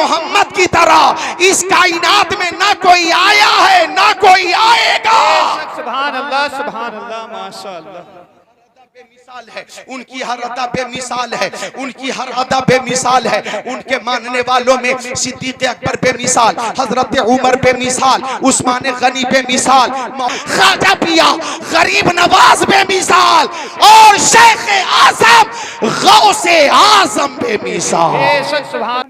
मोहम्मद की तरह इस कायनात में ना कोई आया है ना कोई आएगा। सुभान अल्लाह माशाअल्लाह। बेमिसाल है उनकी हर अदा बेमिसाल है, उनकी हर अदा बेमिसाल है। उनके मानने वालों में सिद्दीक़ अकबर बेमिसाल, हजरत उमर बेमिसाल, उस्मान गनी बेमिसाल, ख्वाजा पिया गरीब नवाज बेमिसाल और शेख आज़म गौसे आज़म बेमिसाल।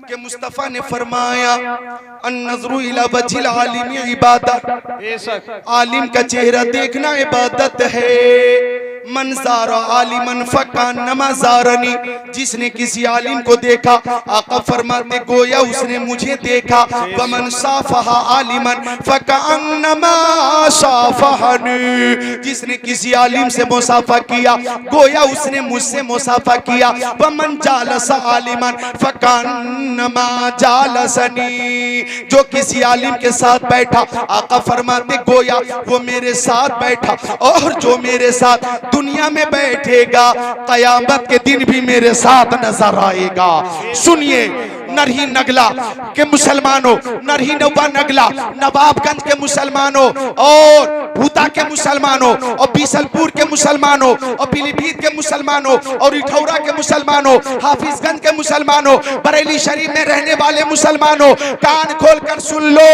के मुस्तफ़ा ने फरमाया अन्नज़रु इला वजिल आलिम इबादत, आलिम का चेहरा देखना इबादत है। मनज़ारा आलिमन फ़कान नमाज़ारनी, जिसने किसी आलिम को देखा आका फरमाते गोया उसने मुझे देखा। वमन साफ़हा आलिमन फ़कान नमा साफ़हनी, जिसने किसी आलिम से मुसाफ़ा किया गोया उसने मुझसे मुसाफ़ा किया। वमन जालसा आलिमन फ़कान नमा जालसनी, जो किसी आलिम के साथ बैठा आका फरमाते गोया वो मेरे साथ बैठा। और जो मेरे साथ दुनिया में बैठेगा कयामत के दिन भी मेरे साथ नजर आएगा। सुनिए नरही नगला के मुसलमानों, नरही नवा नगला नवाबगंज के मुसलमानों और भूता के मुसलमानों और बीसलपुर के मुसलमानों और पीलीभीत के मुसलमानों और इठौरा के मुसलमानों, हाफिजगंज के मुसलमानों, बरेली शरीफ में रहने वाले मुसलमानों, कान खोलकर सुन लो,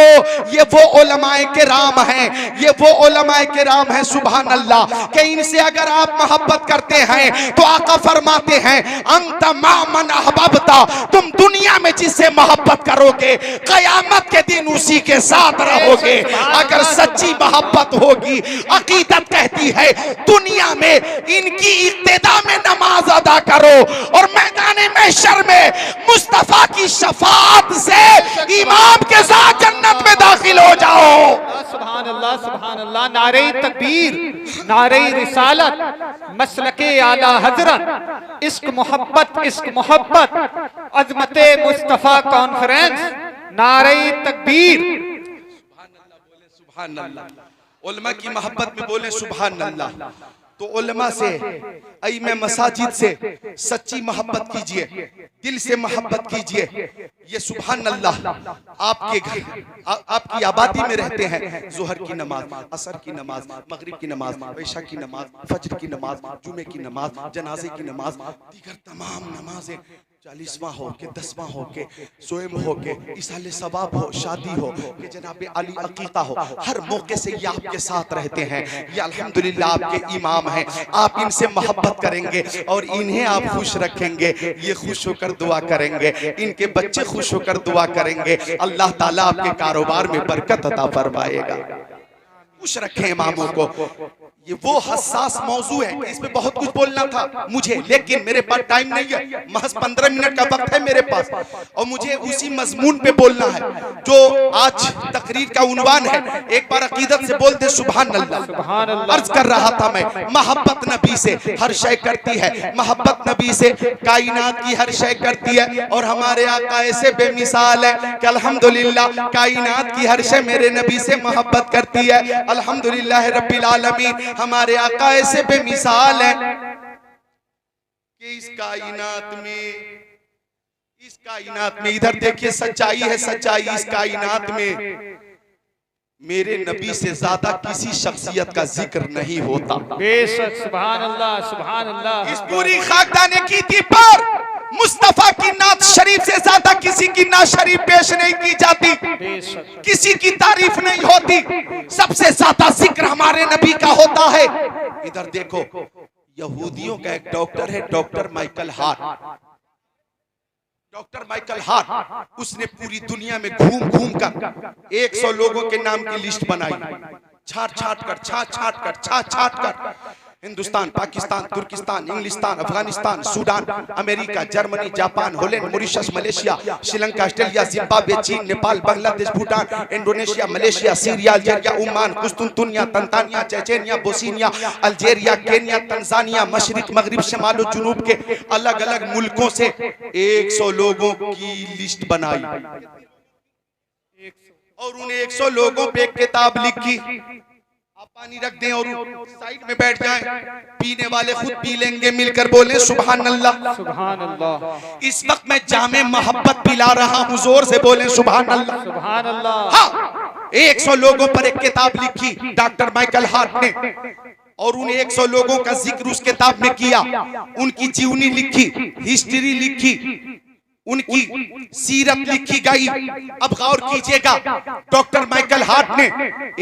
ये वो उलमाए किराम हैं, ये वो उलमाए किराम हैं। सुभान अल्लाह कि इनसे अगर आप मोहब्बत करते हैं तो आका फरमाते हैं अंत मामन अहबबता, तुम दुनिया में जिससे मोहब्बत करोगे कयामत के दिन उसी के साथ रहोगे। अगर सच्ची मोहब्बत होगी, अकीदत कहती है दुनिया में इनकी इक्तिदा में नमाज अदा करो और मैदान महशर में मुस्तफा की शफाअत से इमाम के साथ जन्नत में दाखिल हो जाओ। सुभान अल्लाह। नारे तकबीर, नारे रिसालत, मसलके आला हजरत, इश्क मोहब्बत, अजमते मुस्तफा कॉन्फ्रेंस, नारे तकबीर। सुभान अल्लाह। उलमा की मोहब्बत में बोले सुभान अल्लाह। तो उलमा से अइमे मसाजिद से सच्ची मोहब्बत कीजिए, दिल से मोहब्बत कीजिए। ये सुभान अल्लाह आपके घर आपकी आबादी में रहते हैं। जोहर की नमाज, असर की नमाज, मगरिब की नमाज, इशा की नमाज, फजर की नमाज, जुमे की नमाज, जनाजे की नमाज, दीगर तमाम नमाजें 40वां हो के 10वां हो के सोएम हो के इसाले सवाब हो, शादी हो कि जनाब अली अकीका हो, हर मौके से ये आपके साथ रहते हैं। ये अल्हम्दुलिल्लाह आपके इमाम हैं। आप इनसे मोहब्बत करेंगे और इन्हें आप खुश रखेंगे, ये खुश होकर दुआ करेंगे, इनके बच्चे खुश होकर दुआ करेंगे। अल्लाह ताला आपके कारोबार में बरकत अता फरमाएगा। खुश रखें इमामों को। ये वो हसास मौजू है कि इसमें बहुत कुछ बोलना था मुझे, लेकिन मेरे पास टाइम नहीं है। महज 15 मिनट का वक्त है मेरे पास और मुझे उसी मजमून पे बोलना है जो आज तकरीर का उन्वान है। एक बार अकीदत से बोलते सुभान अल्लाह। अर्ज कर रहा था मैं, मोहब्बत नबी से हर शय करती है, मोहब्बत नबी से कायनात की हर शय करती है। और हमारे आका ऐसे बेमिसाल है कि अल्हम्दुलिल्लाह कायनात की हर शय मेरे नबी से मोहब्बत करती है। अल्हम्दुलिल्लाह रब्बिल आलमीन हमारे आका ऐसे बेमिसाल है कि इस कायनात में इधर देखिए सच्चाई है, सच्चाई इस कायनात में मेरे नबी से ज्यादा किसी शख्सियत का जिक्र नहीं होता। बेशक सुभान अल्लाह, सुभान अल्लाह। इस पूरी खाकदाने की थी पर मुस्तफा की नात शरीफ से ज्यादा किसी की नात शरीफ पेश नहीं की जाती, किसी की तारीफ नहीं होती। सबसे ज्यादा जिक्र हमारे नबी का होता है। इधर देखो यहूदियों का एक डॉक्टर है, doctor Michael Hart. Doctor Michael Hart उसने पूरी दुनिया में घूम घूम कर 100 लोगों के नाम की लिस्ट बनाई, छाट छाट कर हिंदुस्तान, पाकिस्तान, तुर्किस्तान, इंग्लिस्तान, Afghanistan, Sudan, America, Germany, Japan, Holland, Mauritius, Malaysia, Sri Lanka, Australia, Zimbabwe, चीन, Nepal, Bangladesh, Bhutan, Indonesia, Malaysia, Syria, Algeria, Oman, कुस्तुनतुनिया, Tanzania, Chechnya, Bosnia, Algeria, Kenya, Tanzania, मशरिक, मगरिब, शमाल और जुनूब के अलग अलग मुल्कों से 100 लोगों की लिस्ट बनाई और उन 100 लोगों पे एक किताब लिखी। आप पानी रख दें और साइड में बैठ जाएं, पीने वाले खुद पी लेंगे, मिलकर बोले सुभान अल्लाह। सुभान अल्लाह। इस वक्त मैं जामे मोहब्बत पिला रहा हूँ, जोर से बोले सुभान अल्लाह। सुभान अल्लाह। हाँ, 100 लोगों पर एक किताब लिखी डॉक्टर माइकल हार्ट ने, और उन 100 लोगों का जिक्र उस किताब में किया, उनकी जीवनी लिखी, हिस्ट्री लिखी, उनकी सीरत लिखी गई। अब गौर कीजिएगा, डॉक्टर माइकल हार्ट ने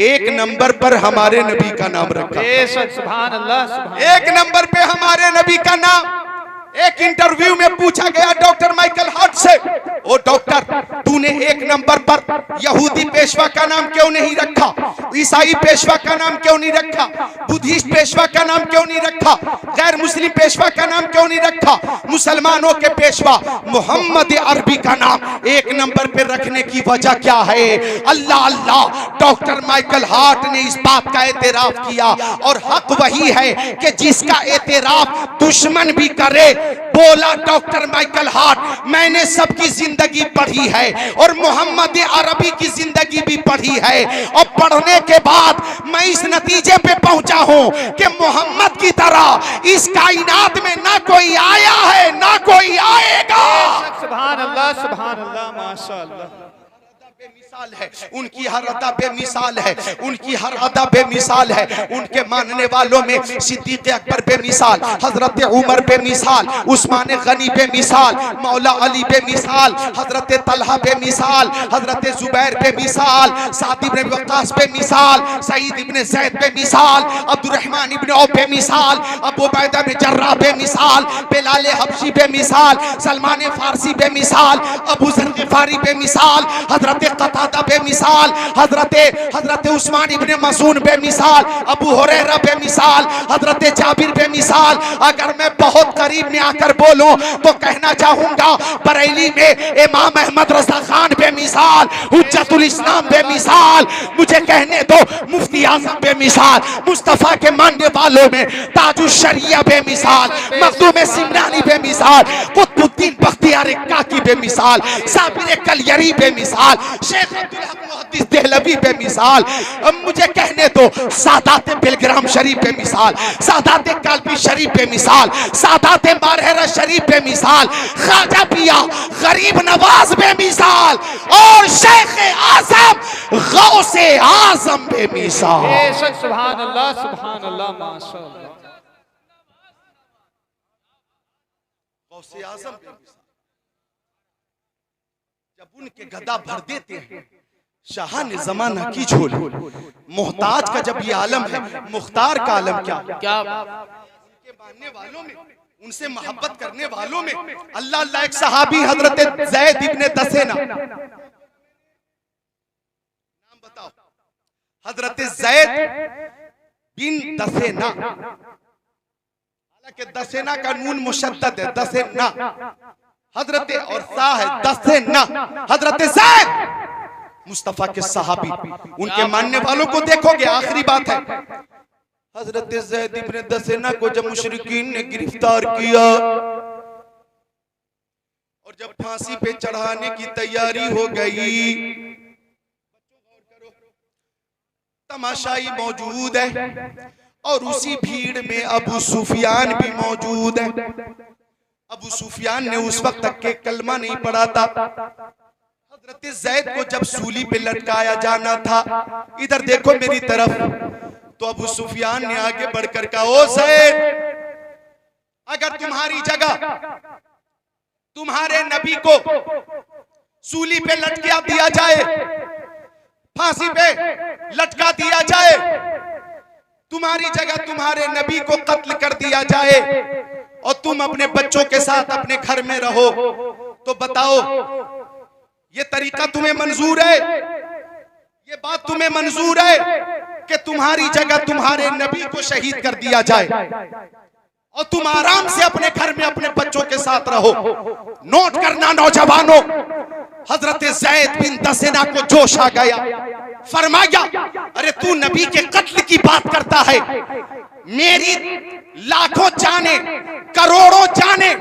1 नंबर पर हमारे नबी का नाम रखा। सुभान अल्लाह। 1 नंबर पे हमारे नबी का नाम। एक इंटरव्यू में पूछा गया डॉक्टर माइकल हार्ट से, ओ डॉक्टर, तूने 1 नंबर पर यहूदी पेशवा का नाम क्यों नहीं रखा, ईसाई पेशवा का नाम क्यों नहीं रखा, बुद्धिस्ट पेशवा का नाम क्यों नहीं रखा, गैर मुस्लिम पेशवा का नाम क्यों नहीं रखा, मुसलमानों के पेशवा मोहम्मद अरबी का नाम 1 नंबर पे रखने की वजह क्या है? अल्लाह अल्लाह, डॉक्टर माइकल हार्ट ने इस बात का एतराफ किया, और हक वही है कि जिसका एतराफ दुश्मन भी करे। बोला डॉक्टर माइकल हार्ट, मैंने सबकी जिंदगी पढ़ी है और मोहम्मद अरबी की जिंदगी भी पढ़ी है, और पढ़ने के बाद मैं इस नतीजे पे पहुंचा हूं कि मोहम्मद की तरह इस कायनात में ना कोई आया है ना कोई आएगा। सुभान अल्लाह। सुभान अल्लाह। माशाअल्लाह। बेमिसाल है, उनकी हर अदा बेमिसाल है, उनकी हर अदा बेमिसाल है। उनके मानने वालों में सिद्दीक़ अकबर बेमिसाल, हजरत उमर बेमिसाल, उस्मान गनी बेमिसाल, मौला अली बेमिसाल, हजरत तलहा बेमिसाल, हजरत जुबैर बेमिसाल, साद इब्न वक्कास बेमिसाल, सईद इब्न ज़ैद बेमिसाल, अब्दुर्रहमान इब्न औफ बेमिसाल, अबू उबैदा बिन जर्राह बेमिसाल, बिलाल हबशी बेमिसाल, सलमान फारसी बेमिसाल, अबू ज़र ग़िफ़ारी बेमिसाल, हजरत कतादा बेमिसाल, हजरत उस्मान इब्न मसून बेमिसाल, अबू हुरैरा बेमिसाल, हजरत जाबिर बेमिसाल। अगर मैं बहुत करीब में आकर बोलूं तो कहना चाहूंगा बरेली में इमाम अहमद रज़ा खान बेमिसाल, हुज्जतुल इस्लाम बेमिसाल, मुझे कहने दो मुफ्ती आज़म बेमिसाल, मुस्तफा के मानने वालों में ताजुश शरिया बेमिसाल, मखदूम सिमरानी बेमिसाल, कुतुबुद्दीन बख्तियार काकी बेमिसाल, साबिर कलियरी बेमिसाल, शेख अब्दुल हक मुहद्दिस देहलवी बेमिसाल। मुझे कहने दो सादात बिलग्राम शरीफ बेमिसाल, सादात कालबी शरीफ बेमिसाल, सादात बारहरा शरीफ बेमिसाल, ख्वाजा पिया गरीब नवाज बेमिसाल, और शेख आजम गौसे आजम बेमिसाल। सुभान अल्लाह। सुभान अल्लाह। माशाअल्लाह। गौसे आजम बेमिसाल। जब उनके गदा भर देते हैं शाहान जमाना की झोली, मोहताज का जब ये आलम है, मुख्तार का आलम क्या क्या? उनके मानने वालों में, उनसे मोहब्बत करने वालों में अल्लाह अल्लाह। एक सहाबी हजरत ज़ैद इब्न दसेना, नाम बताओ, हजरत ज़ैद बिन दसेना, हालांकि दसेना का नून मुशद्दद है, दसेना हजरत और सा है, दसेना, हजरत ज़ैद मुस्तफा के सहाबी। उनके मानने वालों को देखोगे, आखिरी बात है, हजरत ज़ैद इब्न दसेना को जब मुशरिकीन ने गिरफ्तार किया और जब फांसी पे चढ़ाने की तैयारी हो गई, तमाशाई मौजूद है और उसी भीड़ में अबू सुफियान भी मौजूद है। अबू सुफियान ने उस वक्त तक के कलमा नहीं पढ़ा था। हजरत ज़ैद को जब सूली पे लटकाया जाना था, इधर देखो मेरी तरफ, तो अबू सुफियान ने आगे बढ़कर कहा, ओ ज़ैद, अगर तुम्हारी जगह तुम्हारे नबी को सूली पे लटका दिया जाए, फांसी पे लटका दिया जाए, तुम्हारी जगह तुम्हारे नबी को कत्ल कर दिया जाए और तुम अपने बच्चों के साथ अपने घर में रहो, तो बताओ ये तरीका तुम्हें मंजूर है? ये बात तुम्हें मंजूर है कि तुम्हारी जगह तुम्हारे नबी को शहीद कर दिया जाए और तुम आराम से अपने घर में अपने बच्चों के साथ रहो? नोट करना नौजवानों, हजरत ज़ैद बिन दसेना को जोश आ गया, फरमाया, अरे तू नबी के कत्ल की बात करता है, मेरी लाखों जाने करोड़ों जाने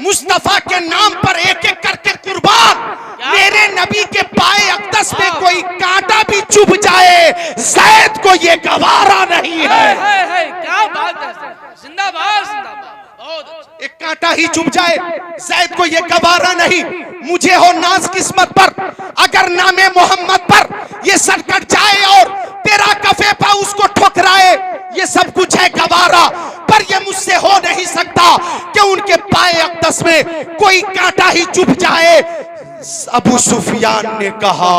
मुस्तफा के नाम पर एक एक करके कुर्बान मेरे नबी के पाए अख्तर अक़दस में कोई कांटा भी चुभ जाए, ज़ैद को ये गवारा नहीं है। क्या बात है, जिंदाबाद जिंदाबाद, बहुत अच्छा। एक कांटा ही चुभ जाए, ज़ैद को ये गवारा नहीं। मुझे हो नाज किस्मत पर, अगर नामे मोहम्मद पर ये सर कट जाए और तेरा कफे पा उसको ठुकराए, ये सब कुछ है गवारा, पर ये मुझसे हो नहीं सकता कि उनके पाए अक़दस में कोई कांटा ही चुभ जाए। अबू सुफियान ने कहा,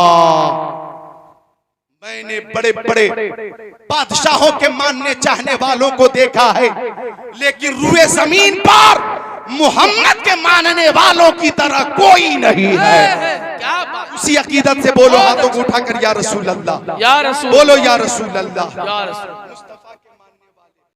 मैंने बड़े बड़े बादशाहों के मानने चाहने वालों को देखा है, लेकिन रुए जमीन पर मोहम्मद के मानने वालों की तरह कोई नहीं है। क्या बात, उसी अकीदत से बोलो, हाथों को उठाकर या रसूल अल्लाह, या रसूल, बोलो या रसूल अल्लाह। या रसूल।